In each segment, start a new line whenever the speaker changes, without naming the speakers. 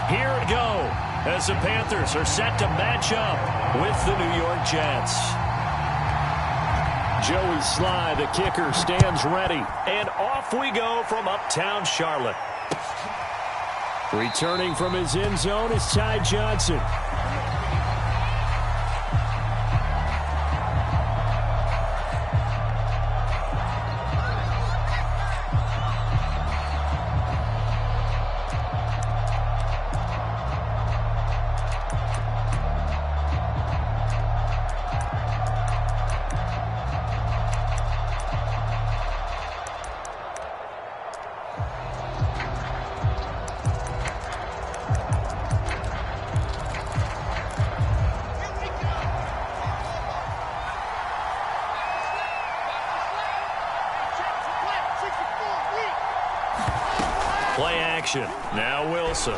Here it go as the Panthers are set to match up with the New York Jets. Joey Sly, the kicker, stands ready. And off we go from uptown Charlotte. Returning from his end zone is Ty Johnson.
Play action. Now Wilson.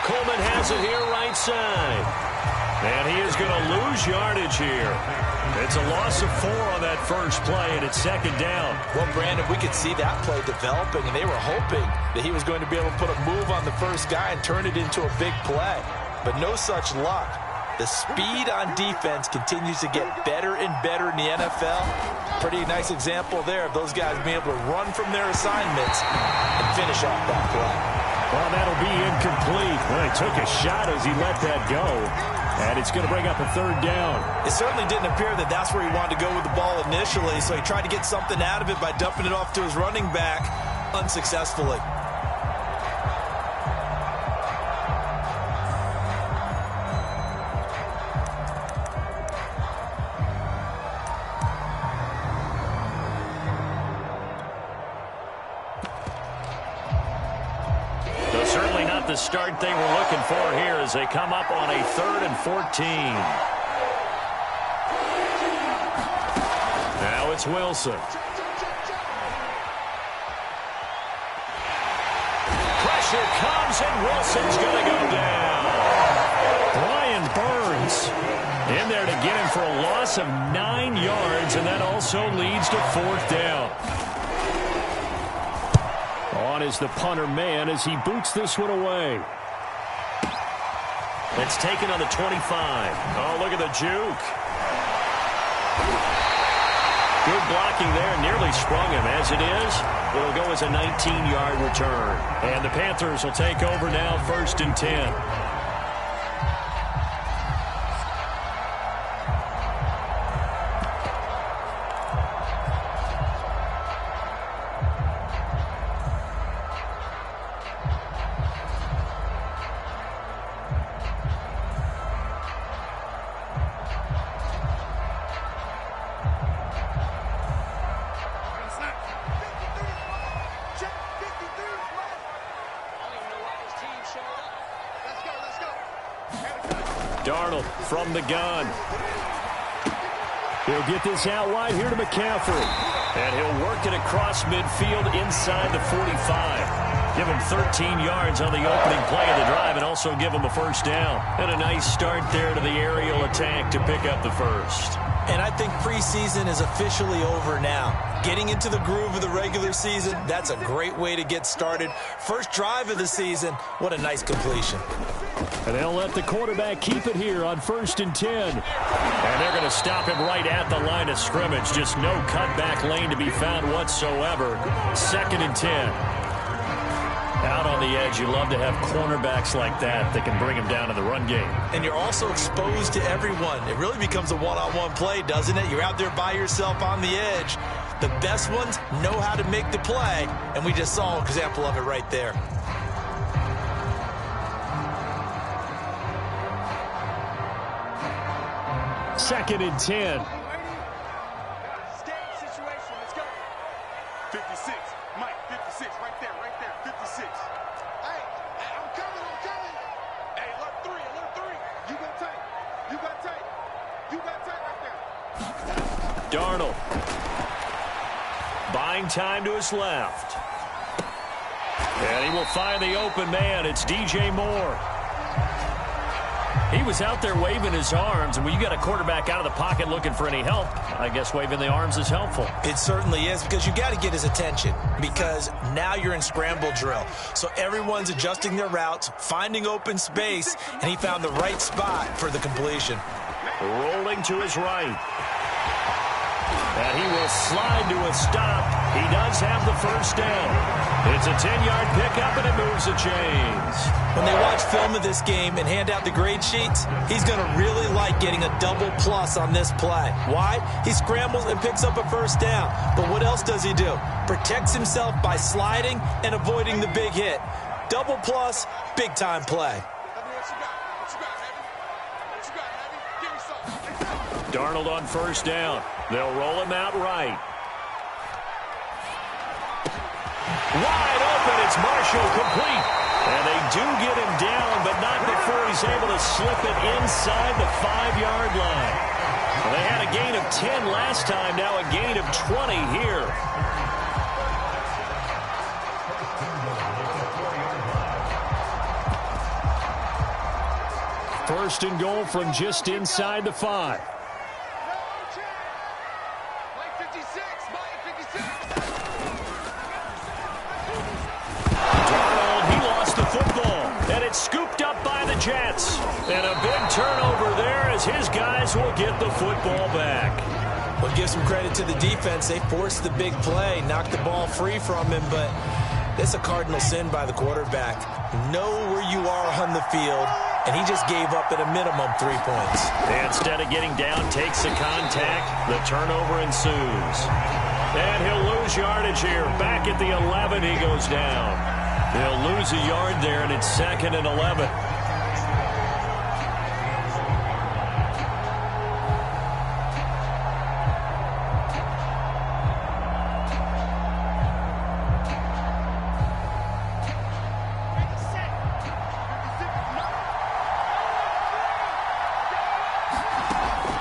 Coleman has it here right side. And he is going to lose yardage here. It's a loss of 4 on that first play, and it's second down.
Well, Brandon, we could see that play developing, and they were hoping that he was going to be able to put a move on the first guy and turn it into a big play. But no such luck. The speed on defense continues to get better and better in the NFL. Pretty nice example there of those guys being able to run from their assignments and finish off that play.
Well, that'll be incomplete. Well, he took a shot as he let that go. And it's going to bring up a third down.
It certainly didn't appear that that's where he wanted to go with the ball initially, so he tried to get something out of it by dumping it off to his running back unsuccessfully.
The start they were looking for here as they come up on a 3rd and 14. Now it's Wilson. Pressure comes and Wilson's going to go down.
Brian Burns in there to get him for a loss of 9 yards, and that also leads to 4th down. On is the punter man as he boots this one away.
It's taken on the 25. Oh, look at the juke. Good blocking there. Nearly sprung him. As it is, it'll go as a 19-yard return. And the Panthers will take over now, 1st and 10.
Darnold from the gun. He'll get this out wide here to McCaffrey.
And he'll work it across midfield inside the 45. Give him 13 yards on the opening play of the drive and also give him a 1st down. And a nice start there to the aerial attack to pick up the 1st.
And I think preseason is officially over now. Getting into the groove of the regular season, that's a great way to get started. First drive of the season, what a nice completion.
And they'll let the quarterback keep it here on 1st and 10.
And they're going to stop him right at the line of scrimmage. Just no cutback lane to be found whatsoever. 2nd and 10. Out on the edge, you love to have cornerbacks like that can bring him down in the run game.
And you're also exposed to everyone. It really becomes a one-on-one play, doesn't it? You're out there by yourself on the edge. The best ones know how to make the play, and we just saw an example of it right there.
Second and 10.
Situation. Let's go. 56. Mike, 56. Right there. 56. Hey, I'm coming. Hey, alert 3. You got tight right there.
Darnold. Buying time to his left. And he will find the open man. It's DJ Moore. He was out there waving his arms, and when you got a quarterback out of the pocket looking for any help, I guess waving the arms is helpful.
It certainly is, because you got to get his attention, because now you're in scramble drill. So everyone's adjusting their routes, finding open space, and he found the right spot for the completion.
Rolling to his right. And he will slide to a stop. He does have the first down. It's a 10-yard pickup, and it moves the chains.
When they watch film of this game and hand out the grade sheets, he's going to really like getting a double plus on this play. Why? He scrambles and picks up a first down. But what else does he do? Protects himself by sliding and avoiding the big hit. Double plus, big-time play.
Darnold on first down. They'll roll him out right. Wide open. It's Marshall complete. And they do get him down, but not before he's able to slip it inside the 5-yard line. Well, they had a gain of 10 last time, now a gain of 20 here. First and goal from just inside the 5. Scooped up by the Jets. And a big turnover there as his guys will get the football back.
Well, give some credit to the defense. They forced the big play, knocked the ball free from him, but that's a cardinal sin by the quarterback. Know where you are on the field, and he just gave up at a minimum 3 points.
Instead of getting down, takes the contact. The turnover ensues. And he'll lose yardage here. Back at the 11, he goes down. They'll lose a yard there, and it's 2nd and 11.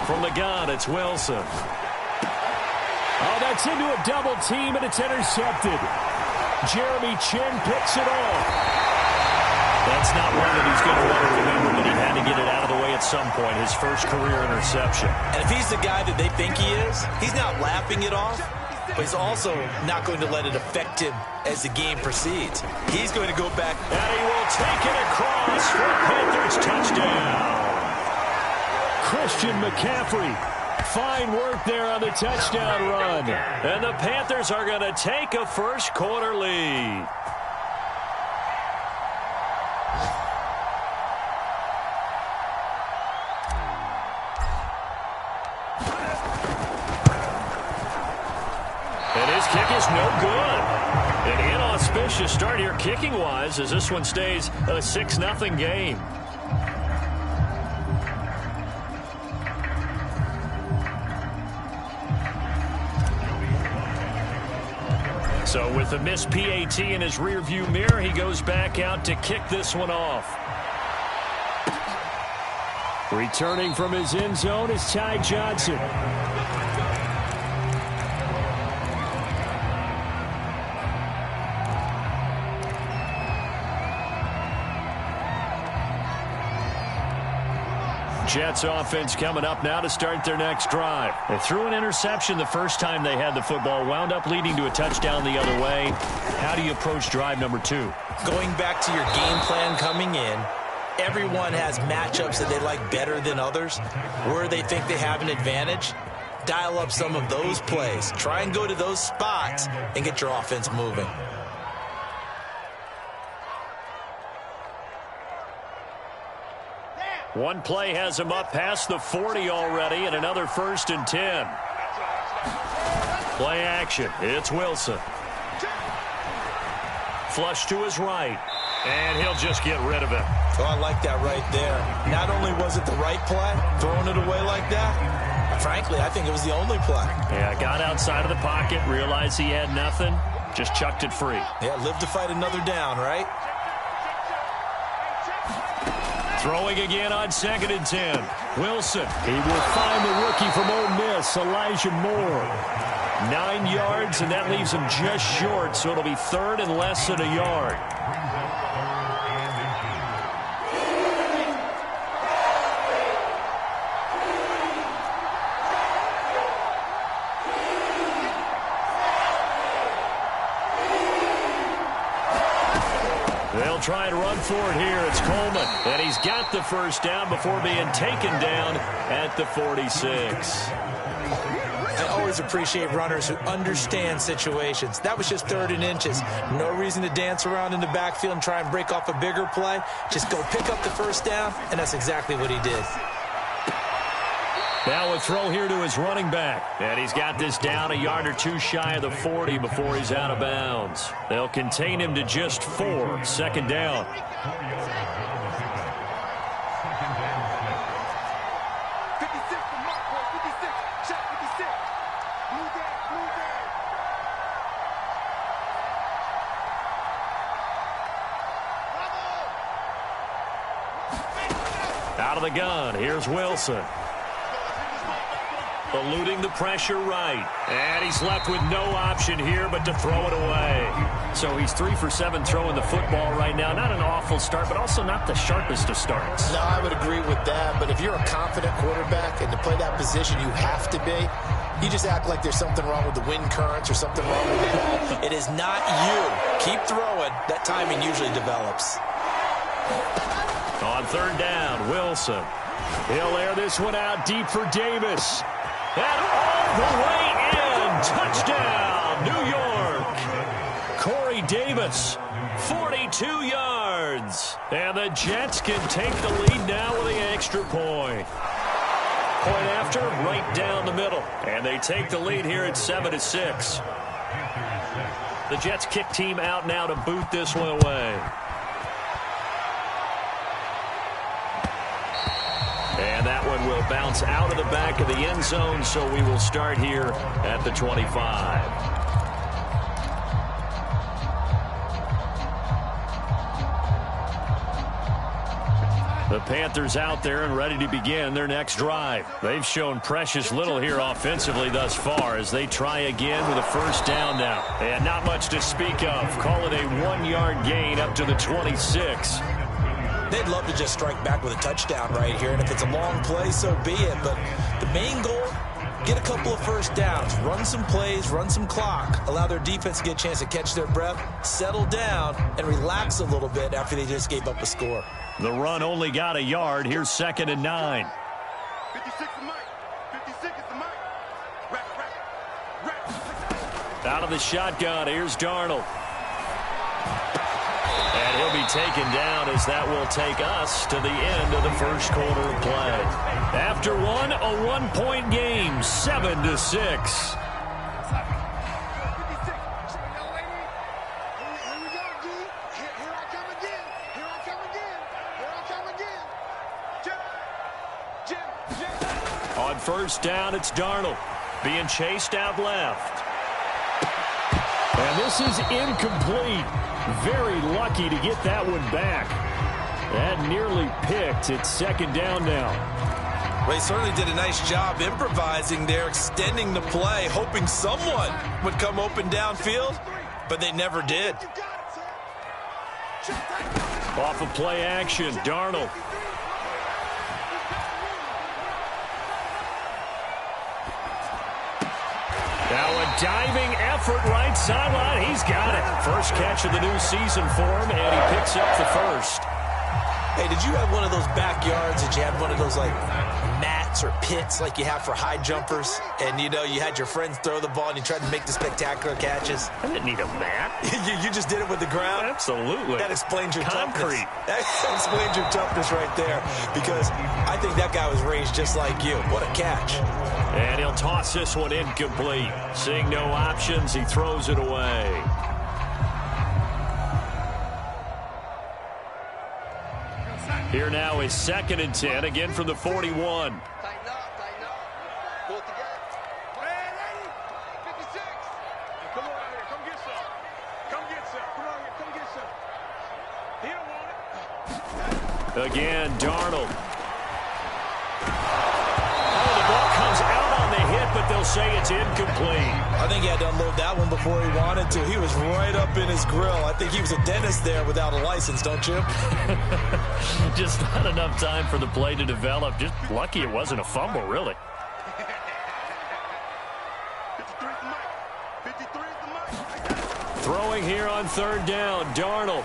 From the gun, it's Wilson. Oh, that's into a double team, and it's intercepted. Jeremy Chin picks it off. That's not one that he's going to want to remember, but he had to get it out of the way at some point, his first career interception.
And if he's the guy that they think he is, he's not laughing it off, but he's also not going to let it affect him as the game proceeds. He's going to go back.
And he will take it across for a Panthers touchdown. Christian McCaffrey. Fine work there on the touchdown run. And the Panthers are going to take a first quarter lead. And his kick is no good. An inauspicious start here kicking-wise as this one stays a 6-0 game. So with the missed PAT in his rearview mirror, he goes back out to kick this one off. Returning from his end zone is Ty Johnson. Jets offense coming up now to start their next drive. They threw an interception the first time they had the football, wound up leading to a touchdown the other way. How do you approach drive number 2?
Going back to your game plan coming in, everyone has matchups that they like better than others. Where they think they have an advantage, dial up some of those plays. Try and go to those spots and get your offense moving.
One play has him up past the 40 already, and another 1st and 10. Play action. It's Wilson. Flush to his right, and he'll just get rid of it.
Oh, I like that right there. Not only was it the right play, throwing it away like that, frankly, I think it was the only play.
Yeah, got outside of the pocket, realized he had nothing, just chucked it free.
Yeah, live to fight another down, right?
Throwing again on 2nd and 10. Wilson. He will find the rookie from Ole Miss, Elijah Moore. 9 yards, and that leaves him just short, so it'll be 3rd and less than a yard. try and run for it here. It's Coleman. And he's got the first down before being taken down at the 46.
I always appreciate runners who understand situations. That was just 3rd and inches. No reason to dance around in the backfield and try and break off a bigger play. Just go pick up the first down, and that's exactly what he did.
Now a throw here to his running back. And he's got this down a yard or two shy of the 40 before he's out of bounds. They'll contain him to just 4. 2nd down. Out of the gun, here's Wilson. Eluding the pressure right. And he's left with no option here but to throw it away. So he's 3 for 7 throwing the football right now. Not an awful start, but also not the sharpest of starts.
No, I would agree with that. But if you're a confident quarterback and to play that position you have to be, you just act like there's something wrong with the wind currents or something wrong with the ball.
It is not you. Keep throwing. That timing usually develops.
On 3rd down, Wilson. He'll air this one out deep for Davis. And all the way in. Touchdown, New York. Corey Davis, 42 yards. And the Jets can take the lead now with the extra point. Point after, right down the middle. And they take the lead here at 7-6. The Jets kick team out now to boot this one away. And that one will bounce out of the back of the end zone, so we will start here at the 25. The Panthers out there and ready to begin their next drive. They've shown precious little here offensively thus far as they try again with a first down now. And not much to speak of. Call it a 1-yard gain up to the 26.
They'd love to just strike back with a touchdown right here, and if it's a long play, so be it. But the main goal, get a couple of first downs, run some plays, run some clock, allow their defense to get a chance to catch their breath, settle down, and relax a little bit after they just gave up a score.
The run only got a yard. Here's 2nd and 9.
56 is Mike. 56 is the Mike. Rack.
Out of the shotgun, here's Darnold. And he'll be taken down as that will take us to the end of the first quarter of play. After one, a 1-point game, 7-6. On first down, it's Darnold being chased out left. And this is incomplete. Very lucky to get that one back. That nearly picked. It's 2nd down now.
Well, he certainly did a nice job improvising there, extending the play, hoping someone would come open downfield, but they never did.
Off of play action, Darnold. Now a diving effort right sideline. He's got it. First catch of the new season for him, and he picks up the first.
Hey, did you have one of those backyards that you had one of those, like, mats or pits like you have for high jumpers? And, you know, you had your friends throw the ball and you tried to make the spectacular catches?
I didn't need a mat.
you just did it with the ground?
Absolutely.
That explains your
concrete.
Toughness. That explains your toughness right there, because I think that guy was raised just like you. What a catch.
And he'll toss this one incomplete. Seeing no options, he throws it away. Here now is 2nd and 10, again from the 41.
Tighten up. Pull it together. Ready? 56. Come on out here. Come get some. Come get some. Come on here. Come get some. He don't want it.
Again, Darnold. Oh, the ball comes out on the hit, but they'll say it's incomplete.
I think he had to unload that one before he wanted to. He was right up in his grill. I think he was a dentist there without a license, don't you?
Just not enough time for the play to develop. Just lucky it wasn't a fumble, really.
53 is the mic. 53 is the mic.
Throwing here on 3rd down, Darnold.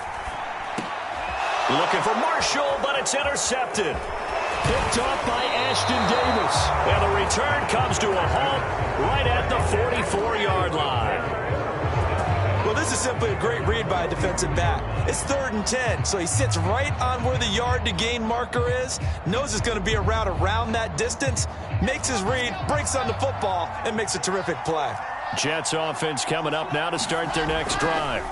Looking for Marshall, but it's intercepted. Picked off by Ashton Davis. And the return comes to a halt right at the 44-yard line.
Well, this is simply a great read by a defensive back. It's 3rd and 10, so he sits right on where the yard-to-gain marker is, knows it's going to be a route around that distance, makes his read, breaks on the football, and makes a terrific play.
Jets offense coming up now to start their next drive.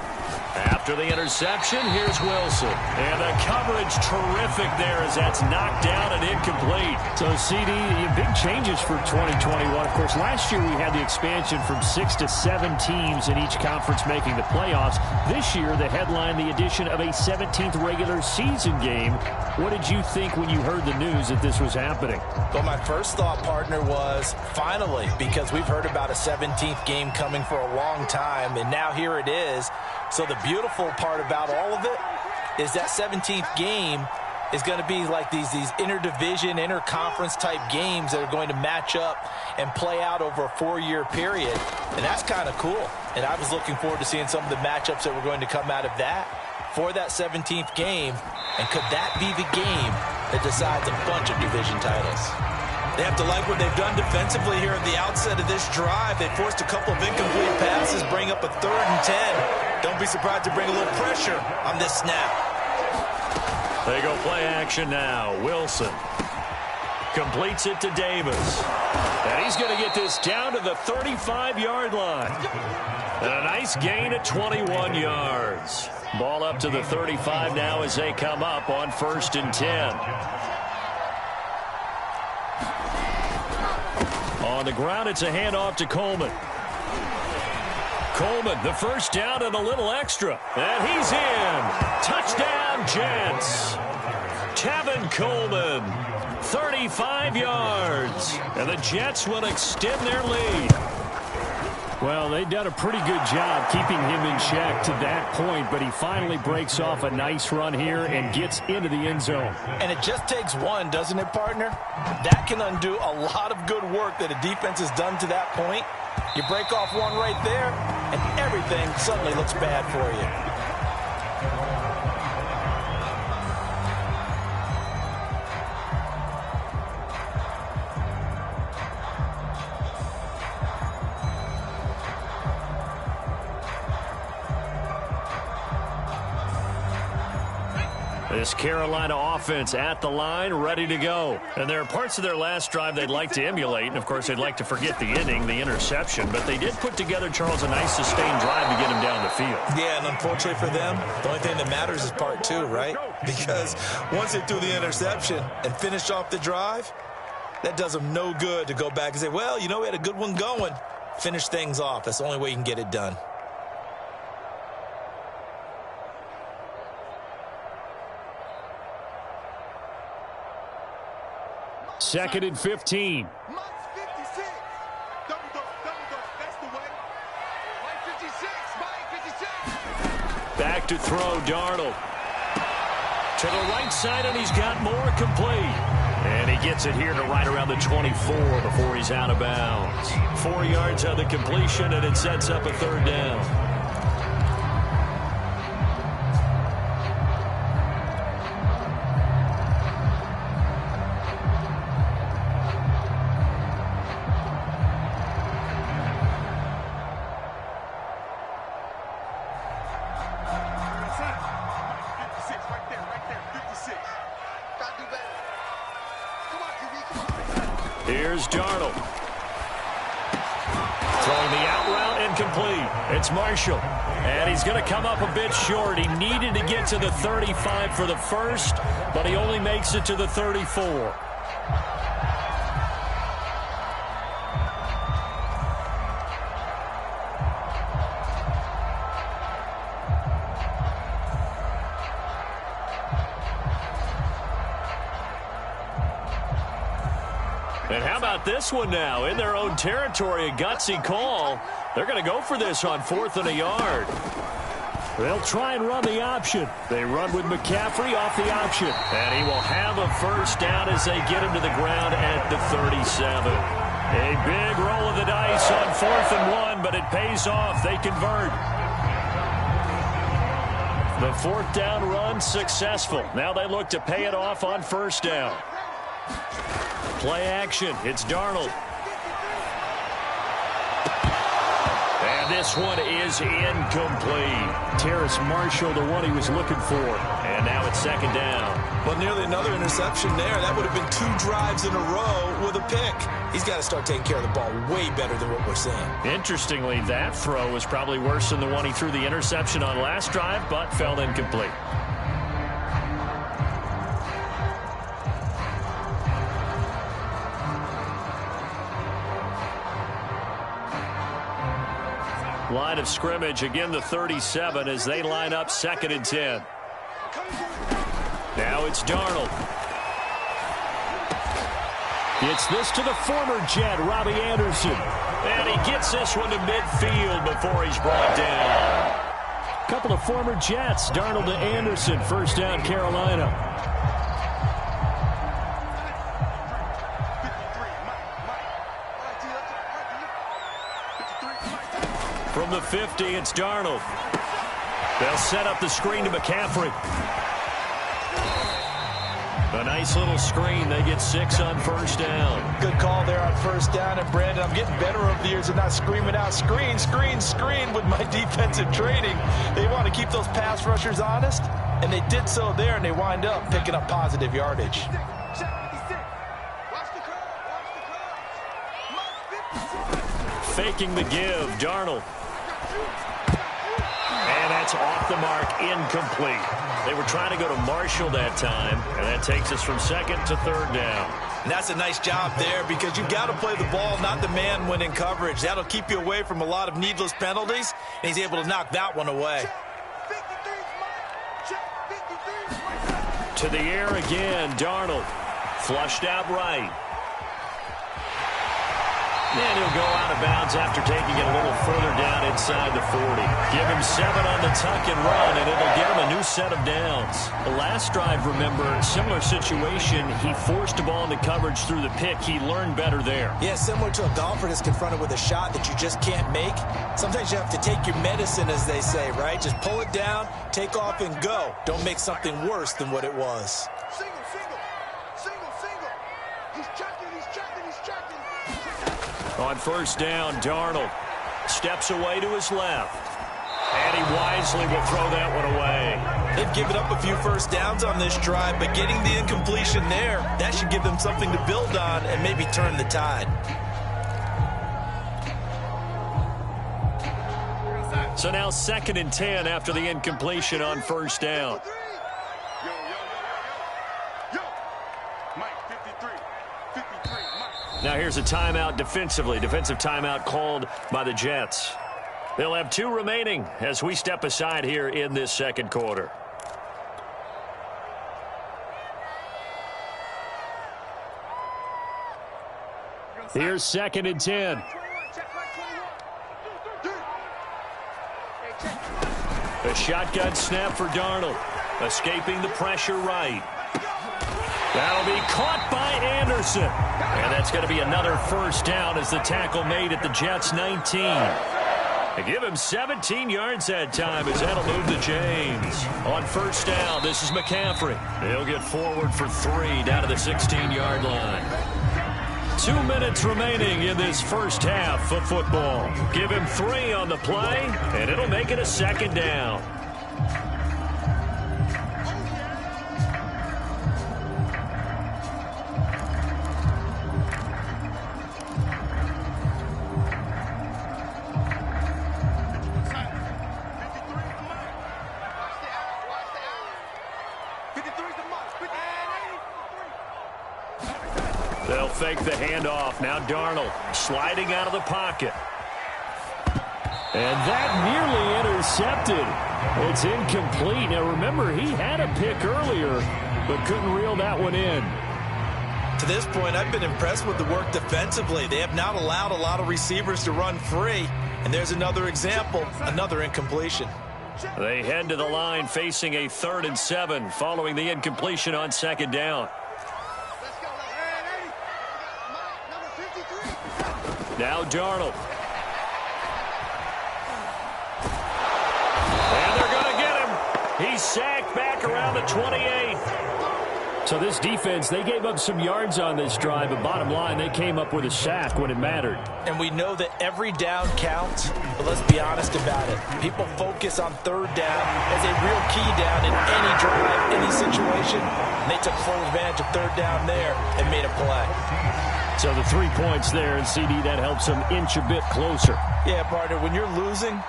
After the interception, here's Wilson. And the coverage terrific there as that's knocked down and incomplete.
So, CD, big changes for 2021. Of course, last year we had the expansion from 6 to 7 teams in each conference making the playoffs. This year, the headline, the addition of a 17th regular season game. What did you think when you heard the news that this was happening?
Well, my first thought, partner, was finally, because we've heard about a 17th game coming for a long time, and now here it is. So the beautiful part about all of it is that 17th game is going to be like these interdivision, interconference type games that are going to match up and play out over a 4-year period. And that's kind of cool. And I was looking forward to seeing some of the matchups that were going to come out of that for that 17th game. And could that be the game that decides a bunch of division titles? They have to like what they've done defensively here at the outset of this drive. They forced a couple of incomplete passes, bring up a 3rd and 10. Don't be surprised to bring a little pressure on this snap.
They go play action now. Wilson completes it to Davis. And he's going to get this down to the 35-yard line. And a nice gain at 21 yards. Ball up to the 35 now as they come up on 1st and 10. On the ground, it's a handoff to Coleman. Coleman, the first down and a little extra. And he's in. Touchdown, Jets. Tevin Coleman, 35 yards. And the Jets will extend their lead.
Well, they've done a pretty good job keeping him in check to that point, but he finally breaks off a nice run here and gets into the end zone.
And it just takes one, doesn't it, partner? That can undo a lot of good work that a defense has done to that point. You break off one right there, and everything suddenly looks bad for you.
This Carolina offense at the line, ready to go. And there are parts of their last drive they'd like to emulate. And, of course, they'd like to forget the inning, the interception. But they did put together, Charles, a nice sustained drive to get him down the field.
Yeah, and unfortunately for them, the only thing that matters is part 2, right? Because once they threw the interception and finished off the drive, that does them no good to go back and say, well, you know, we had a good one going. Finish things off. That's the only way you can get it done.
Second and 15.
Back to throw, Darnold. To the right side, and he's got more complete. And he gets it here to right around the 24 before he's out of bounds. 4 yards on the completion, and it sets up a 3rd down. Here's Darnold. Throwing the out route incomplete. It's Marshall. And he's going to come up a bit short. He needed to get to the 35 for the first, but he only makes it to the 34. And how about this one now? In their own territory, a gutsy call. They're going to go for this on 4th and a yard. They'll try and run the option. They run with McCaffrey off the option. And he will have a first down as they get him to the ground at the 37. A big roll of the dice on 4th and 1, but it pays off. They convert. The fourth down run successful. Now they look to pay it off on first down. Play action. It's Darnold. And this one is incomplete. Terrace Marshall, the one he was looking for. And now it's second down.
Well, nearly another interception there. That would have been 2 drives in a row with a pick. He's got to start taking care of the ball way better than what we're seeing.
Interestingly, that throw was probably worse than the one he threw the interception on last drive, but fell incomplete. Line of scrimmage, again the 37 as they line up second and 10. Now it's Darnold. It's this to the former Jet, Robbie Anderson. And he gets this one to midfield before he's brought down. Couple of former Jets, Darnold to Anderson, first down Carolina. From the 50, it's Darnold. They'll set up the screen to McCaffrey. A nice little screen. They get 6 on first down.
Good call there on first down. And, Brandon, I'm getting better over the years of not screaming out, screen, screen, screen with my defensive training. They want to keep those pass rushers honest, and they did so there, and they wind up picking up positive yardage.
Faking the give, Darnold. And that's off the mark, incomplete. They were trying to go to Marshall that time, and that takes us from second to third down.
And that's a nice job there because you've got to play the ball, not the man when in coverage. That'll keep you away from a lot of needless penalties, and he's able to knock that one away.
To the air again, Darnold. Flushed out right. And he'll go out of bounds after taking it a little further down inside the 40. Give him 7 on the tuck and run, and it'll give him a new set of downs. The last drive, remember, similar situation. He forced the ball into coverage through the pick. He learned better there.
Yeah, similar to a golfer that's confronted with a shot that you just can't make. Sometimes you have to take your medicine, as they say, right? Just pull it down, take off, and go. Don't make something worse than what it was.
Single, single, single, single. He's checking, he's checking, he's checking.
On first down, Darnold steps away to his left. And he wisely will throw that one away.
They've given up a few first downs on this drive, but getting the incompletion there, that should give them something to build on and maybe turn the tide.
So now second and 10 after the incompletion on first down. Now here's a timeout defensively. Defensive timeout called by the Jets. They'll have 2 remaining as we step aside here in this second quarter. Here's second and 10. A shotgun snap for Darnold. Escaping the pressure right. That'll be caught by Anderson. And that's going to be another first down as the tackle made at the Jets' 19. They give him 17 yards that time as that'll move the chains. On first down, this is McCaffrey. He'll get forward for 3 down to the 16-yard line. 2 minutes remaining in this first half of football. Give him 3 on the play, and it'll make it a second down. They'll fake the handoff. Now Darnold sliding out of the pocket. And that nearly intercepted. It's incomplete. Now remember, he had a pick earlier, but couldn't reel that one in.
To this point, I've been impressed with the work defensively. They have not allowed a lot of receivers to run free. And there's another example, another incompletion.
They head to the line facing a 3rd and 7 following the incompletion on second down. Now Darnold. And they're going to get him. He's sacked back around the 28. So this defense, they gave up some yards on this drive, but bottom line, they came up with a sack when it mattered.
And we know that every down counts, but let's be honest about it. People focus on third down as a real key down in any drive, any situation. And they took full advantage of third down there and made a play.
So the 3 points there, and CD, that helps them inch a bit closer.
Yeah, partner, when you're losing,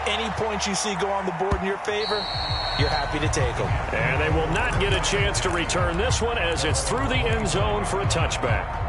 any points you see go on the board in your favor, you're happy to take them.
And they will not get a chance to return this one as it's through the end zone for a touchback.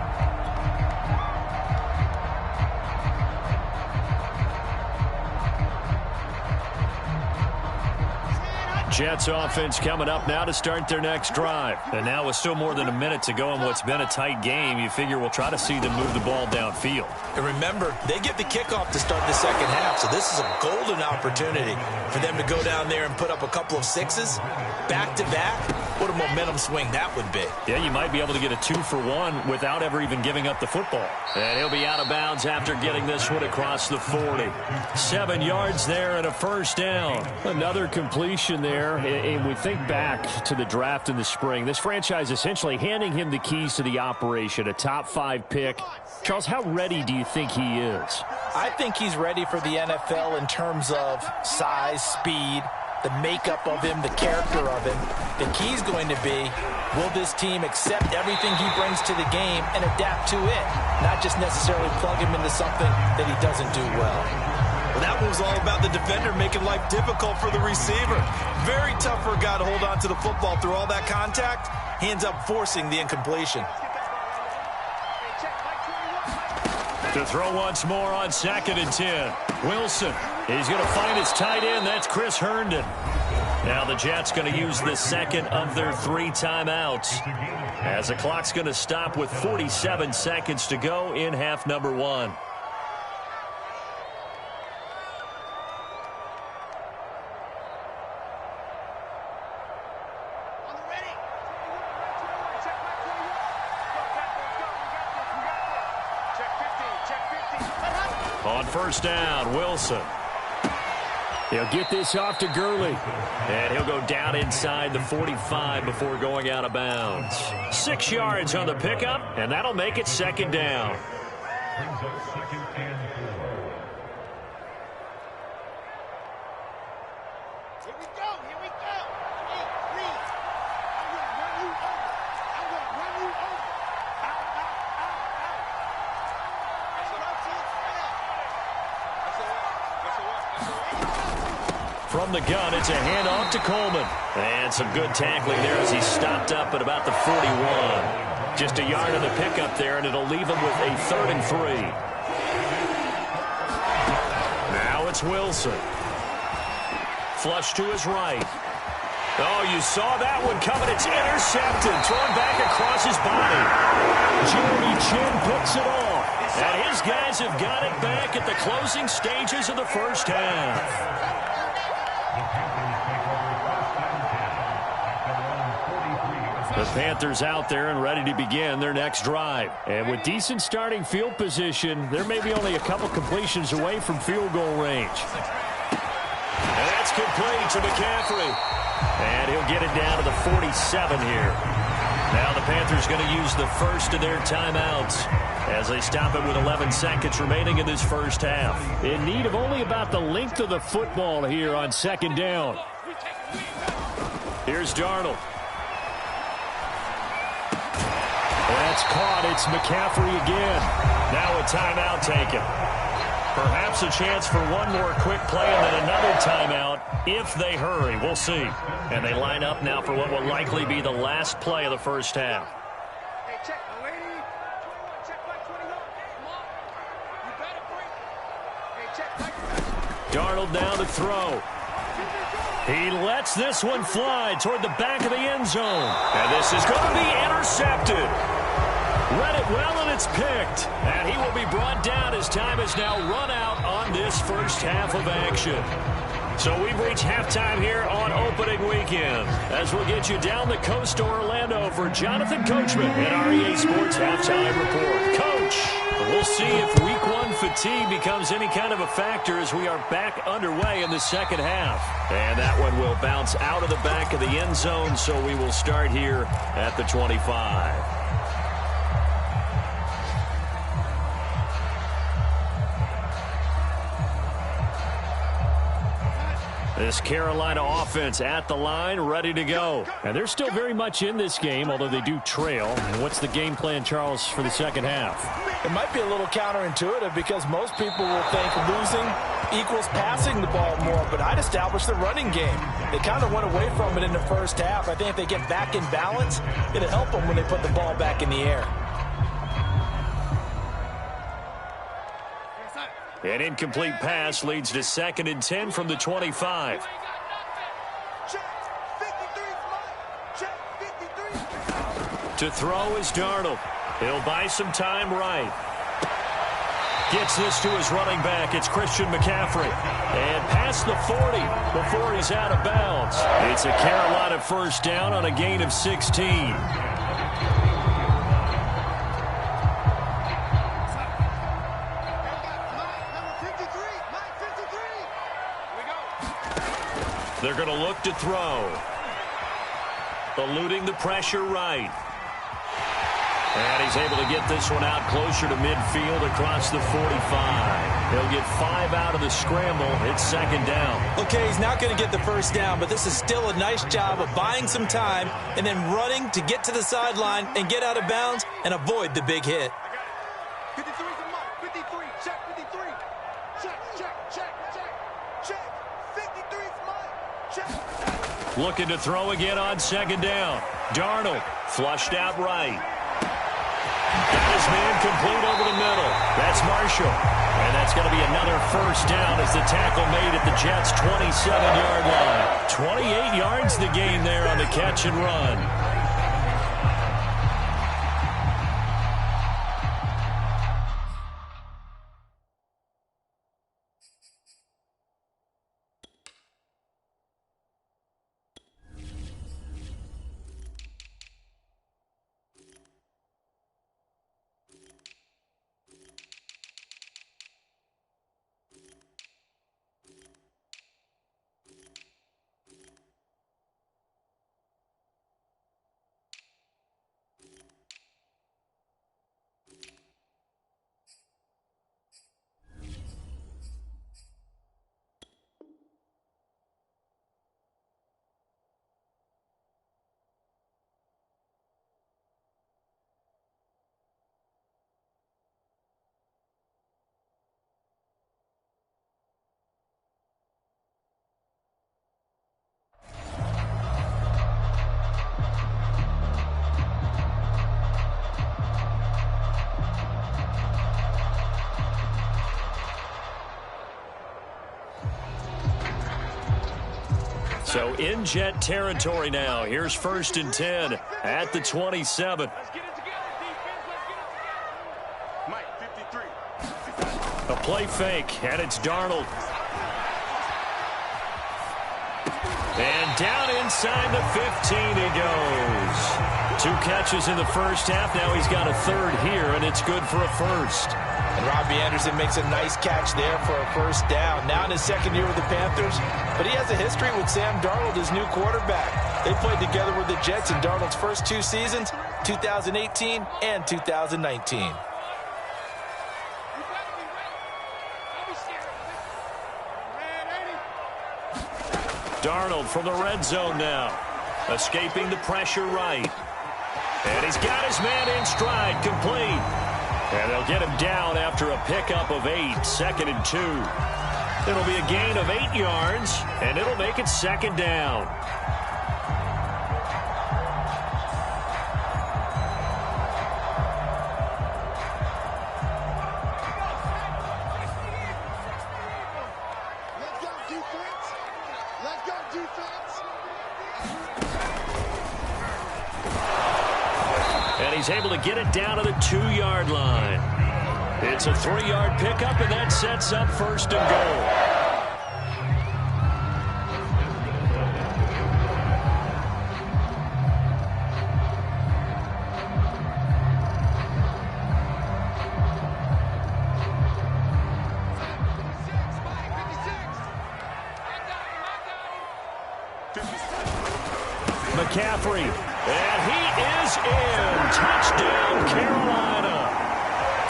Jets offense coming up now to start their next drive. And now with still more than a minute to go in what's been a tight game, you figure we'll try to see them move the ball downfield.
And remember, they get the kickoff to start the second half, so this is a golden opportunity for them to go down there and put up a couple of sixes back-to-back. What a momentum swing that would be.
Yeah, you might be able to get a 2-for-1 without ever even giving up the football. And he'll be out of bounds after getting this one across the 40. 7 yards there and a first down. Another completion there. And we think back to the draft in the spring. This franchise essentially handing him the keys to the operation, a top 5 pick. Charles, how ready do you think he is?
I think he's ready for the NFL in terms of size, speed, the makeup of him, the character of him. The key's going to be, will this team accept everything he brings to the game and adapt to it, not just necessarily plug him into something that he doesn't do well.
Well, that was all about the defender making life difficult for the receiver. Very tough for a guy to hold on to the football through all that contact. He ends up forcing the incompletion.
To throw once more on 2nd and 10. Wilson, he's going to find his tight end. That's Chris Herndon. Now the Jets going to use the second of their 3 timeouts, as the clock's going to stop with 47 seconds to go in half number 1. On first down, Wilson. He'll get this off to Gurley. And he'll go down inside the 45 before going out of bounds. 6 yards on the pickup, and that'll make it 2nd down. From the gun, it's a handoff to Coleman. And some good tackling there as he stopped up at about the 41. Just a yard on the pickup there, and it'll leave him with a 3rd and 3. Now it's Wilson. Flush to his right. Oh, you saw that one coming. It's intercepted. Thrown back across his body. Jeremy Chin picks it off. And his guys have got it back at the closing stages of the first half. The Panthers out there and ready to begin their next drive. And with decent starting field position, there may be only a couple completions away from field goal range. And that's complete to McCaffrey. And he'll get it down to the 47 here. Now the Panthers going to use the first of their timeouts as they stop it with 11 seconds remaining in this first half. In need of only about the length of the football here on 2nd down. Here's Darnold. That's caught. It's McCaffrey again. Now a timeout taken. Perhaps a chance for one more quick play and then another timeout if they hurry. We'll see. And they line up now for what will likely be the last play of the first half.
Hey, check, lady. Check by 21. Come on. You better bring. Hey, check.
Darnold now to throw. He lets this one fly toward the back of the end zone. And this is going to be intercepted. Read it well, and it's picked. And he will be brought down as time is now run out on this first half of action. So we've reached halftime here on opening weekend, as we'll get you down the coast to Orlando for for Jonathan Coachman at REA Sports Halftime Report. Coach, we'll see if Week 1 fatigue becomes any kind of a factor as we are back underway in the second half. And that one will bounce out of the back of the end zone, so we will start here at the 25. This Carolina offense at the line, ready to go. And they're still very much in this game, although they do trail. And what's the game plan, Charles, for the second half?
It might be a little counterintuitive because most people will think losing equals passing the ball more, but I'd establish the running game. They kind of went away from it in the first half. I think if they get back in balance, it'll help them when they put the ball back in the air.
An incomplete pass leads to 2nd and 10 from the 25. To throw is Darnold. He'll buy some time right. Gets this to his running back. It's Christian McCaffrey. And past the 40 before he's out of bounds. It's a Carolina first down on a gain of 16. They're going to look to throw. Eluding the pressure right. And he's able to get this one out closer to midfield across the 45. He'll get 5 out of the scramble. It's 2nd down.
Okay, he's not going to get the first down, but this is still a nice job of buying some time and then running to get to the sideline and get out of bounds and avoid the big hit.
53 is a mark. 53. Check 53. Check, check, check, check, check. 53 is mine. Check.
Looking to throw again on 2nd down. Darnold flushed out right. Got his man complete over the middle. That's Marshall. And that's going to be another first down as the tackle made at the Jets' 27-yard line. 28 yards the gain there on the catch and run. So in Jet territory now. Here's 1st and 10 at the 27.
Let's get it together, defense. Let's get it together. Mike, 53.
A play fake, and it's Darnold. And down inside the 15 he goes. 2 catches in the first half. Now he's got a 3rd here, and it's good for a first.
And Robbie Anderson makes a nice catch there for a first down. Now in his 2nd year with the Panthers, but he has a history with Sam Darnold, his new quarterback. They played together with the Jets in Darnold's first 2 seasons, 2018 and 2019.
Darnold from the red zone now. Escaping the pressure right. And he's got his man in stride, complete. And they'll get him down after a pickup of 8, 2nd and 2. It'll be a gain of 8 yards, and it'll make it 2nd down.
Let's go, defense. Let's go, defense.
And he's able to get it down to the 2-yard line. It's a 3-yard pickup, and that sets up 1st and goal. McCaffrey. And he is in. Touchdown, Carolina.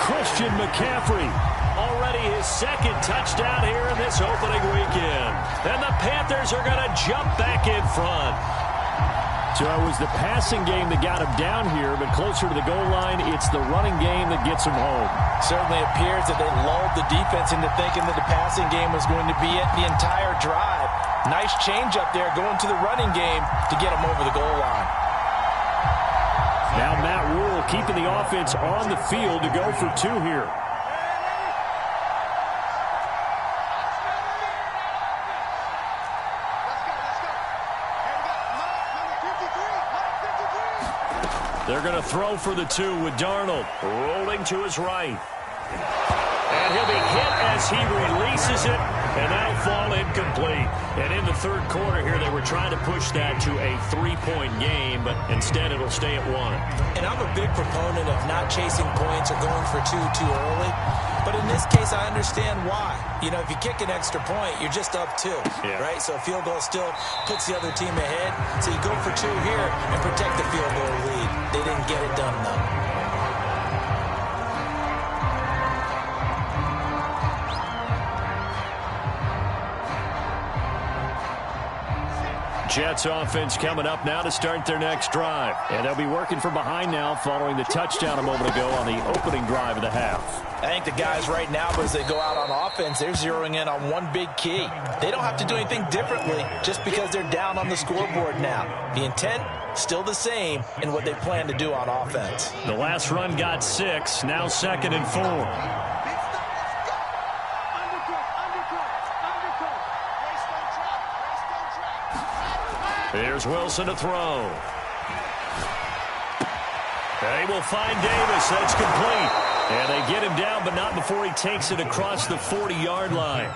Christian McCaffrey, already his second touchdown here in this opening weekend. And the Panthers are going to jump back in front. So it was the passing game that got him down here, but closer to the goal line, it's the running game that gets him home.
Certainly appears that they lulled the defense into thinking that the passing game was going to be it the entire drive. Nice change up there going to the running game to get him over the goal line.
Now Matt Rule keeping the offense on the field to go for two here. They're going to throw for the two with Darnold rolling to his right. And he'll be hit as he releases it, and that'll fall incomplete. And in the third quarter here, they were trying to push that to a three-point game, but instead it'll stay at one.
And I'm a big proponent of not chasing points or going for two too early. But in this case, I understand why. You know, if you kick an extra point, you're just up two, right? So a field goal still puts the other team ahead. So you go for two here and protect the field goal lead. They didn't get it done, though.
Jets offense coming up now to start their next drive. And they'll be working from behind now following the touchdown a moment ago on the opening drive of the half.
I think the guys right now, as they go out on offense, they're zeroing in on one big key. They don't have to do anything differently just because they're down on the scoreboard now. The intent, still the same in what they plan to do on offense.
The last run got 6, now 2nd and 4. Here's Wilson to throw. They will find Davis. That's complete. And they get him down, but not before he takes it across the 40-yard line.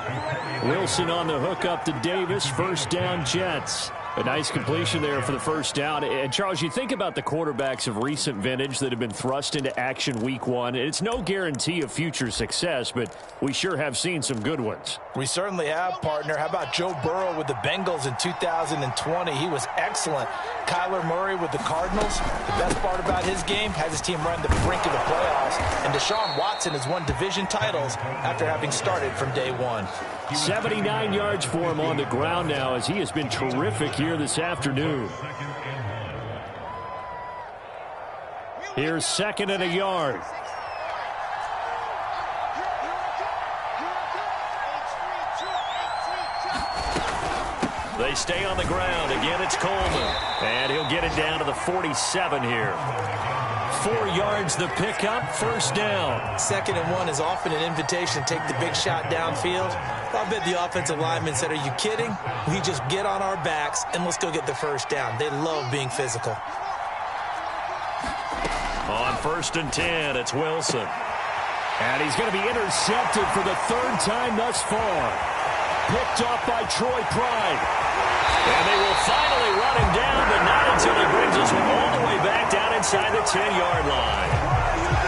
Wilson on the hook up to Davis. First down, Jets. A nice completion there for the first down. And, Charles, you think about the quarterbacks of recent vintage that have been thrust into action week one. It's no guarantee of future success, but we sure have seen some good ones.
We certainly have, partner. How about Joe Burrow with the Bengals in 2020? He was excellent. Kyler Murray with the Cardinals. The best part about his game has his team run the brink of the playoffs. And Deshaun Watson has won division titles after having started from day one.
79 yards for him on the ground now as he has been terrific here this afternoon. Here's 2nd and a yard. They stay on the ground. Again, it's Coleman. And he'll get it down to the 47 here. 4 yards the pickup, first down.
2nd and 1 is often an invitation to take the big shot downfield. I bet the offensive lineman said, are you kidding? We just get on our backs and let's go get the first down. They love being physical.
On 1st and 10, it's Wilson. And he's going to be intercepted for the 3rd time thus far. Picked off by Troy Pride. And they will finally run him down, but not until he brings us all the way back down inside the 10-yard line.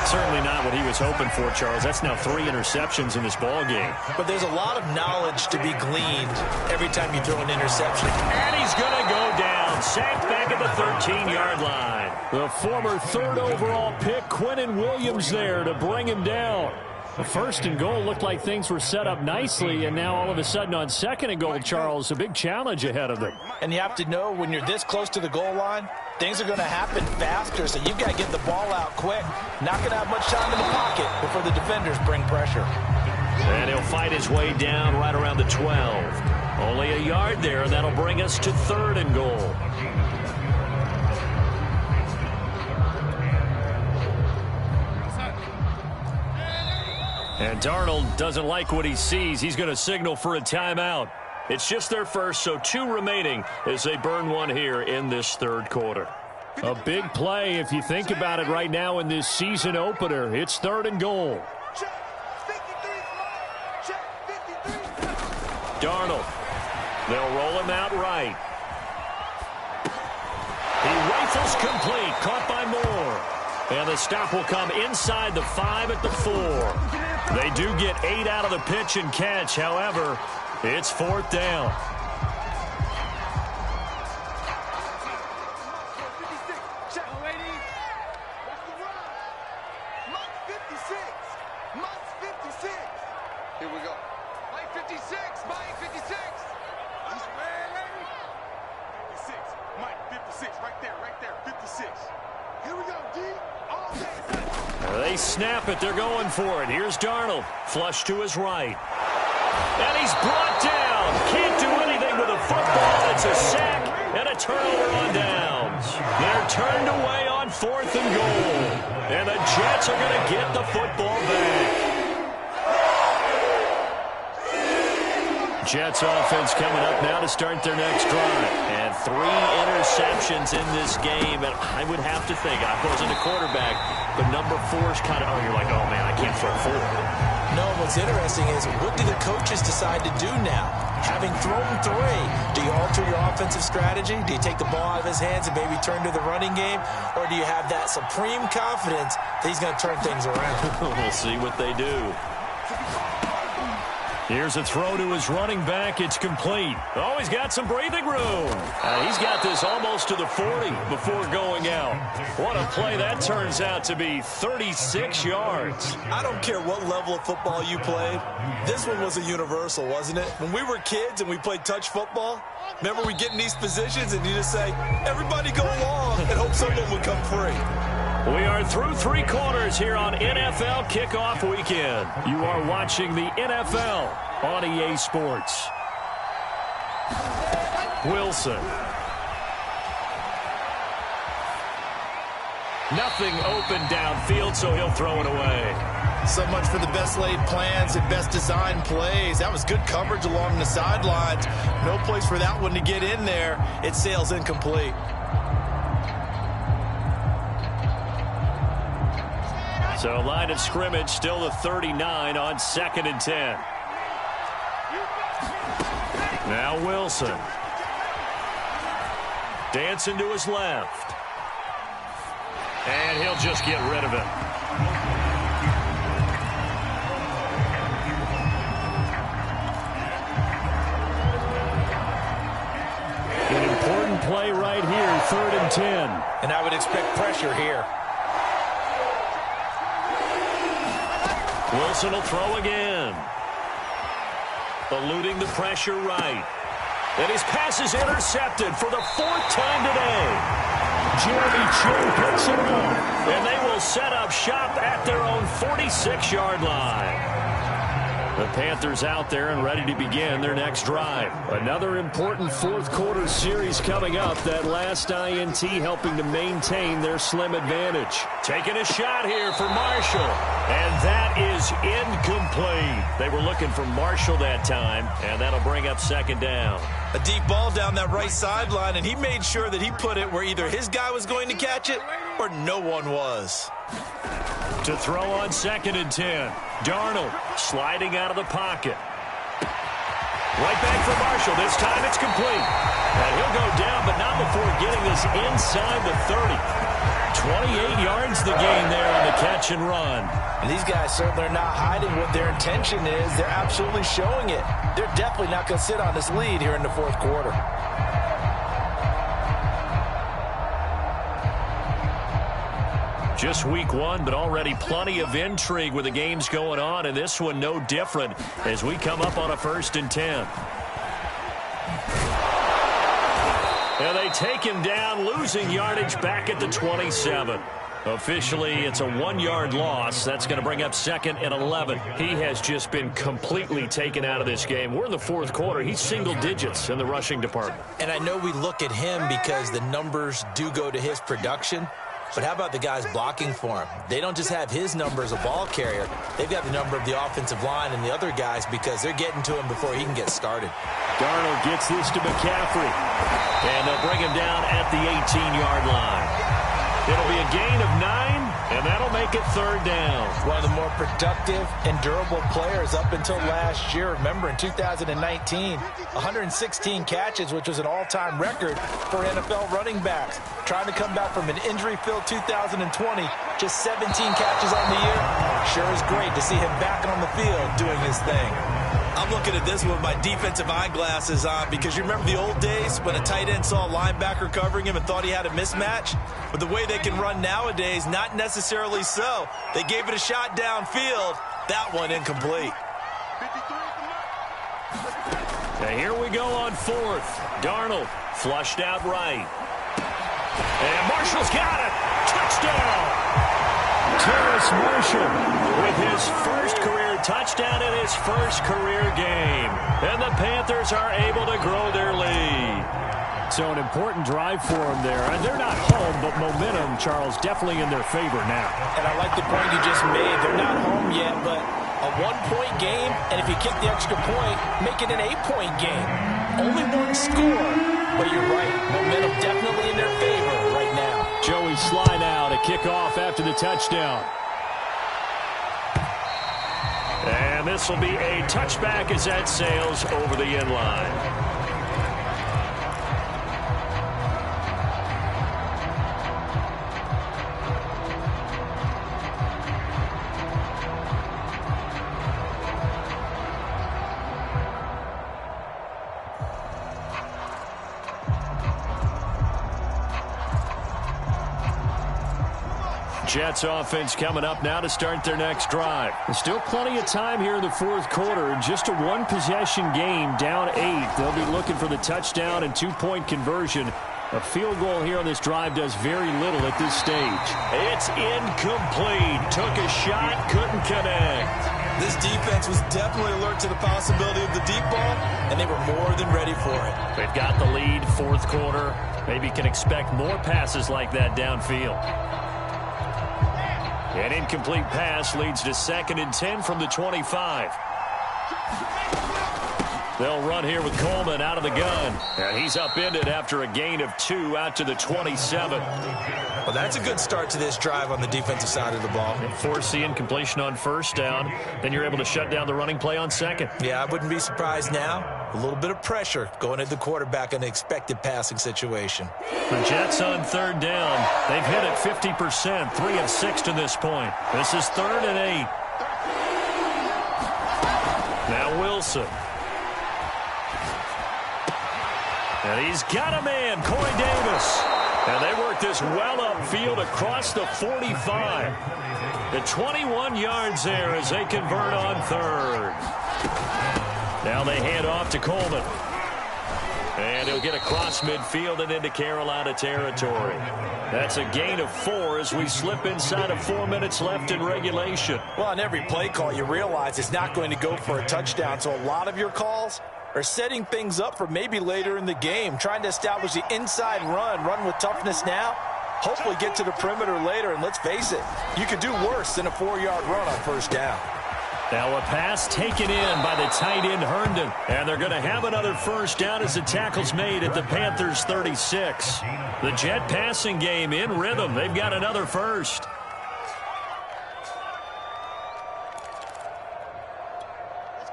Certainly not what he was hoping for, Charles. That's now 3 interceptions in this ball game.
But there's a lot of knowledge to be gleaned every time you throw an interception.
And he's going to go down, sacked back at the 13-yard line. The former 3rd overall pick, Quinnen Williams, there to bring him down. The 1st and goal looked like things were set up nicely, and now all of a sudden on 2nd and goal, Charles, a big challenge ahead of them.
And you have to know when you're this close to the goal line, things are going to happen faster, so you've got to get the ball out quick. Not going to have much time in the pocket before the defenders bring pressure.
And he'll fight his way down right around the 12. Only a yard there, and that'll bring us to 3rd and goal. And Darnold doesn't like what he sees. He's going to signal for a timeout. It's just their first, so 2 remaining as they burn one here in this 3rd quarter. A big play if you think about it right now in this season opener. It's 3rd and goal. Darnold. They'll roll him out right. He rifles complete. Caught by Moore. And the stop will come inside the 5 at the 4. They do get 8 out of the pitch and catch. However, it's 4th down.
Mike 56. Here we go. Mike 56. Mike 56. He's ready. 56. Mike 56. Right there. 56. Here we go, D. All day.
They snap it. They're going for it. Here's Darnold. Flush to his right. And he's brought down. Can't do anything with a football. It's a sack and a turnover on downs. They're turned away on 4th and goal. And the Jets are going to get the football back. Jets offense coming up now to start their next drive. And 3 interceptions in this game. And I would have to think, I wasn't a quarterback, but number 4 is kind of, you're like, oh, man, I can't throw 4.
No, what's interesting is what do the coaches decide to do now? Having thrown 3, do you alter your offensive strategy? Do you take the ball out of his hands and maybe turn to the running game? Or do you have that supreme confidence that he's going to turn things around?
We'll see what they do. Here's a throw to his running back. It's complete. Oh, he's got some breathing room. He's got this almost to the 40 before going out. What a play that turns out to be. 36 yards.
I don't care what level of football you played. This one was a universal, wasn't it? When we were kids and we played touch football, remember we get in these positions and you just say, everybody go along and hope someone would come free.
We are through 3 quarters here on NFL Kickoff Weekend. You are watching the NFL on EA Sports. Wilson. Nothing open downfield, so he'll throw it away.
So much for the best laid plans and best designed plays. That was good coverage along the sidelines. No place for that one to get in there. It sails incomplete.
So line of scrimmage still the 39 on 2nd and 10. Now Wilson. Dancing to his left. And he'll just get rid of it. An important play right here, 3rd and 10.
And I would expect pressure here.
Wilson will throw again. Eluding the pressure right. And his pass is intercepted for the 4th time today. Jeremy Chin picks it up. And they will set up shop at their own 46-yard line. The Panthers out there and ready to begin their next drive. Another important 4th quarter series coming up. That last INT helping to maintain their slim advantage. Taking a shot here for Marshall. And that is incomplete. They were looking for Marshall that time, and that'll bring up 2nd down.
A deep ball down that right sideline, and he made sure that he put it where either his guy was going to catch it or no one was.
To throw on 2nd and 10. Darnold sliding out of the pocket. Right back for Marshall. This time it's complete. And he'll go down, but not before getting this inside the 30. 28 yards the gain there on the catch and run.
And these guys certainly are not hiding what their intention is. They're absolutely showing it. They're definitely not going to sit on this lead here in the 4th quarter.
Just week 1, but already plenty of intrigue with the games going on, and this one no different as we come up on a 1st and 10. And they take him down, losing yardage back at the 27. Officially, it's a 1-yard loss. That's going to bring up 2nd and 11. He has just been completely taken out of this game. We're in the 4th quarter. He's single digits in the rushing department.
And I know we look at him because the numbers do go to his production. But how about the guys blocking for him? They don't just have his number as a ball carrier. They've got the number of the offensive line and the other guys because they're getting to him before he can get started.
Darnold gets this to McCaffrey. And they'll bring him down at the 18-yard line. It'll be a gain of 9, and that'll make it 3rd down.
One of the more productive and durable players up until last year. Remember, in 2019, 116 catches, which was an all-time record for NFL running backs. Trying to come back from an injury-filled 2020, just 17 catches on the year. Sure is great to see him back on the field doing his thing.
I'm looking at this with my defensive eyeglasses on because you remember the old days when a tight end saw a linebacker covering him and thought he had a mismatch? But the way they can run nowadays, not necessarily so. They gave it a shot downfield. That one incomplete.
And here we go on fourth. Darnold flushed out right. And Marshall's got it. Touchdown. Terrace Marshall with his first career touchdown in his first career game. And the Panthers are able to grow their lead. So an important drive for them there. And they're not home, but momentum, Charles, definitely in their favor now.
And I like the point you just made. They're not home yet, but a one-point game, and if you kick the extra point, make it an 8-point game. Only one score, but you're right. Momentum definitely in their favor right now.
Joey Sly now to kick off after the touchdown. And this will be a touchback as that sails over the end line. Jets offense coming up now to start their next drive. There's still plenty of time here in the fourth quarter. Just a one-possession game, down 8. They'll be looking for the touchdown and two-point conversion. A field goal here on this drive does very little at this stage. It's incomplete. Took a shot, couldn't connect.
This defense was definitely alert to the possibility of the deep ball, and they were more than ready for it.
They've got the lead, fourth quarter. Maybe can expect more passes like that downfield. An incomplete pass leads to 2nd and 10 from the 25. They'll run here with Coleman out of the gun. And he's upended after a gain of 2 out to the 27.
Well, that's a good start to this drive on the defensive side of the ball.
Force the incompletion on first down. Then you're able to shut down the running play on second.
Yeah, I wouldn't be surprised now. A little bit of pressure going at the quarterback in an expected passing situation.
The Jets on third down. They've hit it 50%, 3 of 6 to this point. This is 3rd and 8. Now Wilson. And he's got a man, Corey Davis. And they work this well upfield across the 45. The 21 yards there as they convert on third. Now they hand off to Coleman. And he'll get across midfield and into Carolina territory. That's a gain of 4 as we slip inside of 4 minutes left in regulation.
Well, on every play call, you realize it's not going to go for a touchdown. So a lot of your calls are setting things up for maybe later in the game, trying to establish the inside run with toughness now, hopefully get to the perimeter later, and let's face it, you could do worse than a 4-yard run on first down.
Now a pass taken in by the tight end Herndon, and they're going to have another first down as the tackle's made at the Panthers 36. The Jet passing game in rhythm. They've got another first.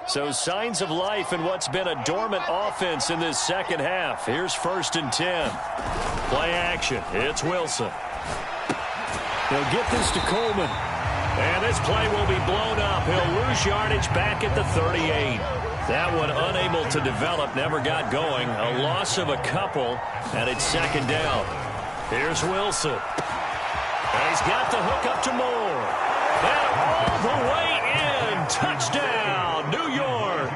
So signs of life in what's been a dormant offense in this second half. Here's 1st and 10. Play action. It's Wilson. He'll get this to Coleman. And this play will be blown up. He'll lose yardage back at the 38. That one unable to develop, never got going. A loss of a couple, and it's 2nd down. Here's Wilson. And he's got the hook up to Moore. And all the way in. Touchdown, New York.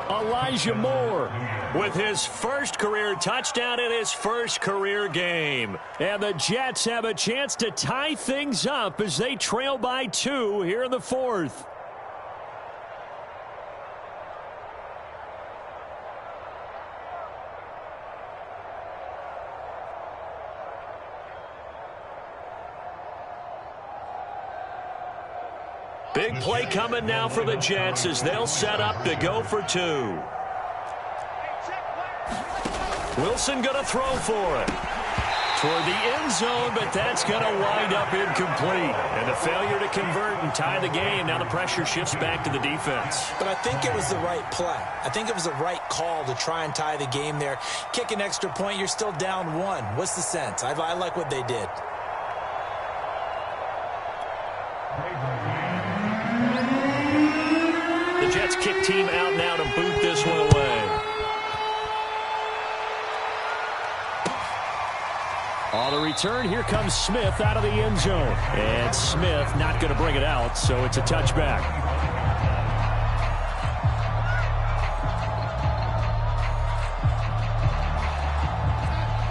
Elijah Moore with his first career touchdown in his first career game. And the Jets have a chance to tie things up as they trail by 2 here in the 4th. Big play coming now for the Jets as they'll set up to go for 2. Wilson going to throw for it. Toward the end zone, but that's going to wind up incomplete. And a failure to convert and tie the game. Now the pressure shifts back to the defense.
But I think it was the right play. I think it was the right call to try and tie the game there. Kick an extra point, you're still down 1. What's the sense? I like what they did.
The Jets kick team out now to boot this one away. On the return, here comes Smith out of the end zone. And Smith not going to bring it out, so it's a touchback.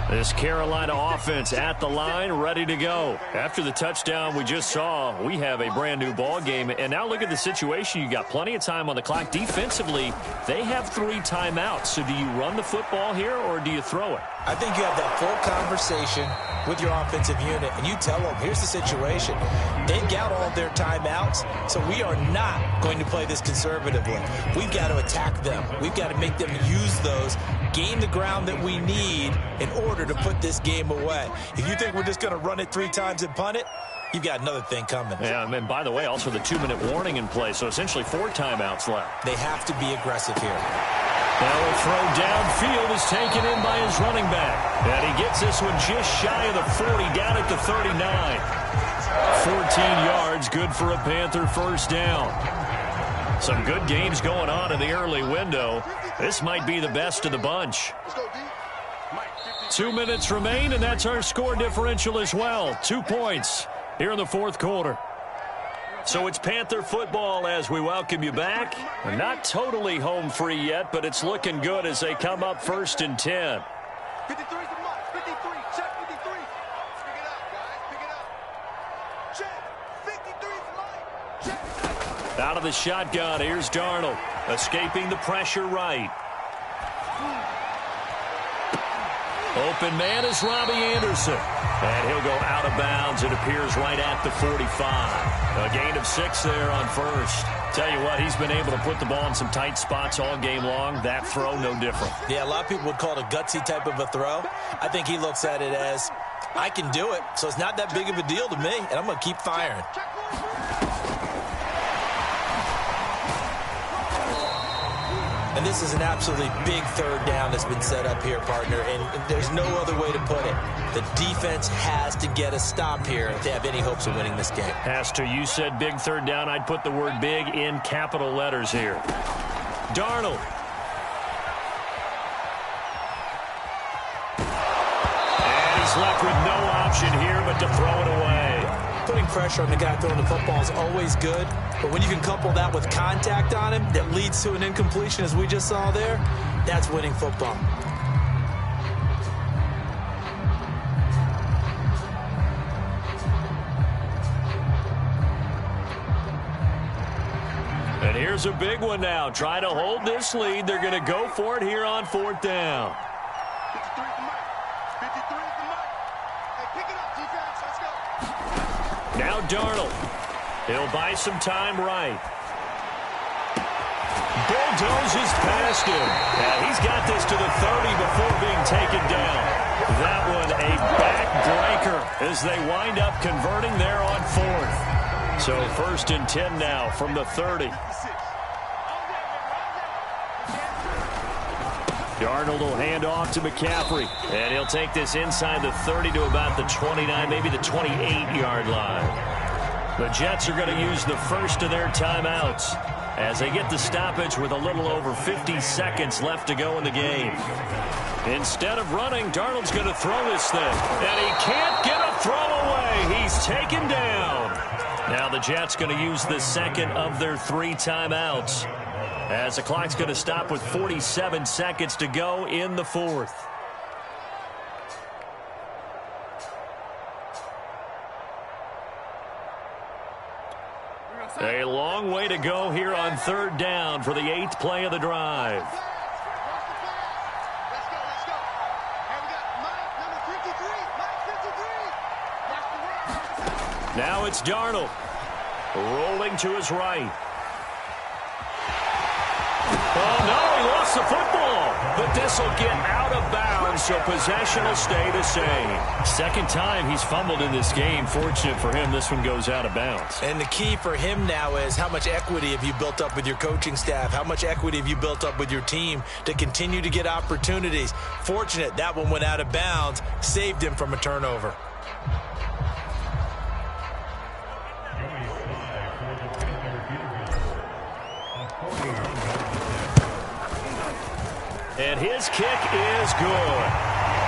This Carolina offense at the line, ready to go. After the touchdown we just saw, we have a brand new ball game. And now look at the situation. You got plenty of time on the clock. Defensively, they have 3 timeouts. So do you run the football here or do you throw it?
I think you have that full conversation with your offensive unit, and you tell them, here's the situation. They've got all of their timeouts, so we are not going to play this conservatively. We've got to attack them. We've got to make them use those, gain the ground that we need in order to put this game away. If you think we're just going to run it 3 times and punt it, you've got another thing coming.
Yeah, and by the way, also the 2-minute warning in play, so essentially 4 timeouts left.
They have to be aggressive here.
Now a throw downfield is taken in by his running back. And he gets this one just shy of the 40, down at the 39. 14 yards, good for a Panther first down. Some good games going on in the early window. This might be the best of the bunch. 2 minutes remain, and that's our score differential as well. 2 points here in the fourth quarter. So it's Panther football as we welcome you back. Not totally home free yet, but it's looking good as they come up 1st and 10.
53's the mark. 53. Check 53. Pick it up, guys. Pick it up. Check. 53's the mark. Check.
Out of the shotgun, here's Darnold. Escaping the pressure right. Open man is Robbie Anderson. And he'll go out of bounds, it appears, right at the 45. A gain of 6 there on first. Tell you what, he's been able to put the ball in some tight spots all game long. That throw, no different.
Yeah, a lot of people would call it a gutsy type of a throw. I think he looks at it as, I can do it, so it's not that big of a deal to me, and I'm going to keep firing. And this is an absolutely big 3rd down that's been set up here, partner, and there's no other way to put it. The defense has to get a stop here if they have any hopes of winning this game.
Has to. You said big 3rd down. I'd put the word big in capital letters here. Darnold. And he's left with no option here but to throw it away.
Putting pressure on the guy throwing the football is always good, but when you can couple that with contact on him that leads to an incompletion, as we just saw there, that's winning football.
And here's a big one now. Trying to hold this lead. They're going to go for it here on 4th down.
53's the mark. 53's the mark. Hey, pick it up, defense. Let's go.
Now Darnold. He'll buy some time right. Bulldozes past him. And he's got this to the 30 before being taken down. That one a backbreaker as they wind up converting there on 4th. So 1st and 10 now from the 30. Darnold will hand off to McCaffrey. And he'll take this inside the 30 to about the 29, maybe the 28-yard line. The Jets are going to use the first of their timeouts as they get the stoppage with a little over 50 seconds left to go in the game. Instead of running, Darnold's going to throw this thing. And he can't get a throw away. He's taken down. Now the Jets going to use the second of their 3 timeouts as the clock's going to stop with 47 seconds to go in the 4th. A long way to go here on 3rd down for the 8th play of the drive.
Let's go. Hey, we got Mike, number 53. Mike 53. Watch the run.
Now it's Darnold. Rolling to his right. Oh, no, he lost the football. But this will get out of bounds, so possession will stay the same. Second time he's fumbled in this game. Fortunate for him, this one goes out of bounds.
And the key for him now is how much equity have you built up with your coaching staff? How much equity have you built up with your team to continue to get opportunities? Fortunate that one went out of bounds, saved him from a turnover.
And his kick is good.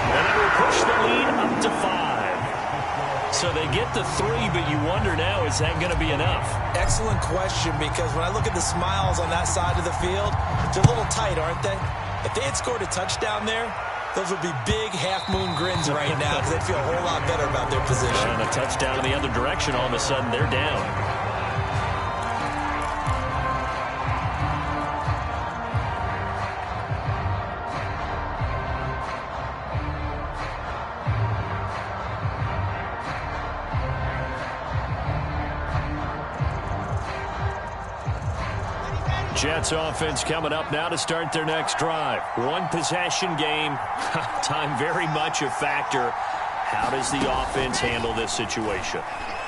And it will push the lead up to 5. So they get the 3, but you wonder now, is that going to be enough?
Excellent question, because when I look at the smiles on that side of the field, they're a little tight, aren't they? If they had scored a touchdown there, those would be big half-moon grins right now because they'd feel a whole lot better about their position.
And a touchdown in the other direction, all of a sudden they're down. Jets offense coming up now to start their next drive. One possession game. Time very much a factor. How does the offense handle this situation?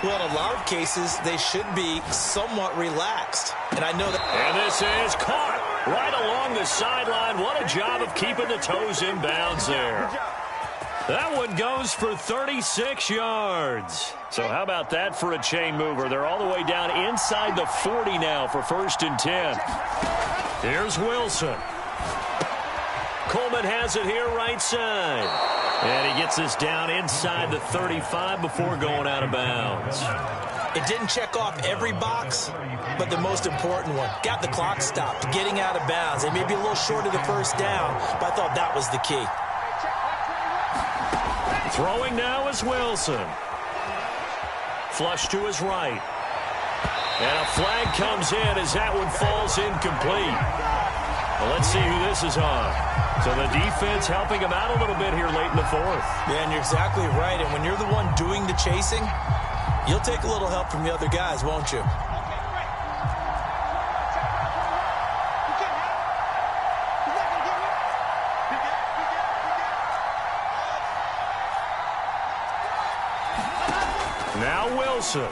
Well, in a lot of cases, they should be somewhat relaxed. And I know that.
And this is caught right along the sideline. What a job of keeping the toes in bounds there. That one goes for 36 yards. So how about that for a chain mover? They're all the way down inside the 40 now for 1st and 10. Here's Wilson. Coleman has it here right side. And he gets this down inside the 35 before going out of bounds.
It didn't check off every box, but the most important one. Got the clock stopped, getting out of bounds. They may be a little short of the first down, but I thought that was the key.
Throwing now is Wilson. Flush to his right. And a flag comes in as that one falls incomplete. Well, let's see who this is on. So the defense helping him out a little bit here late in the 4th.
Yeah, and you're exactly right. And when you're the one doing the chasing, you'll take a little help from the other guys, won't you?
Now Wilson.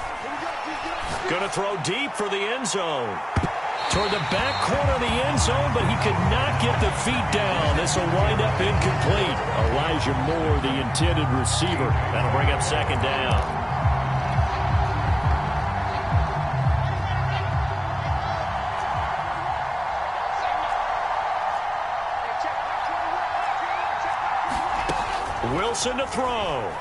Going to throw deep for the end zone. Toward the back corner of the end zone, but he could not get the feet down. This will wind up incomplete. Elijah Moore, the intended receiver. That'll bring up 2nd down. Wilson to throw.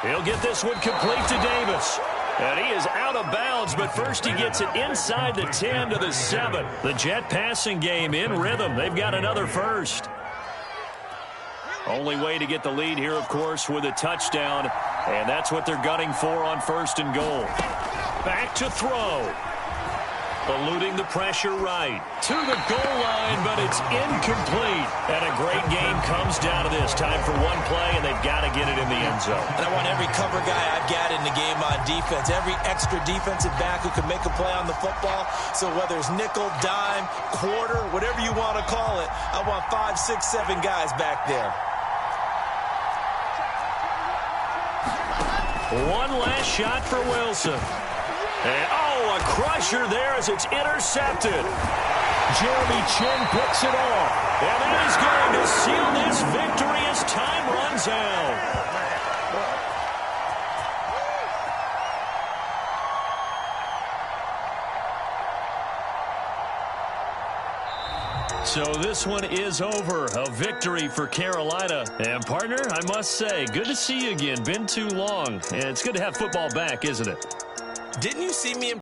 He'll get this one complete to Davis. And he is out of bounds, but first he gets it inside the 10 to the 7. The Jet passing game in rhythm. They've got another first. Only way to get the lead here, of course, with a touchdown. And that's what they're gunning for on 1st and goal. Back to throw. Eluding the pressure right. To the goal line, but it's incomplete. And a great game comes down to this. Time for one play, and they've got to get it in the end zone.
And I want every cover guy I've got in the game on defense. Every extra defensive back who can make a play on the football. So whether it's nickel, dime, quarter, whatever you want to call it, I want 5, 6, 7 guys back there.
One last shot for Wilson. And, a crusher there as it's intercepted. Jeremy Chin picks it off. And that is going to seal this victory as time runs out. So this one is over. A victory for Carolina. And, partner, I must say, good to see you again. Been too long. And it's good to have football back, isn't it?
Didn't you see me in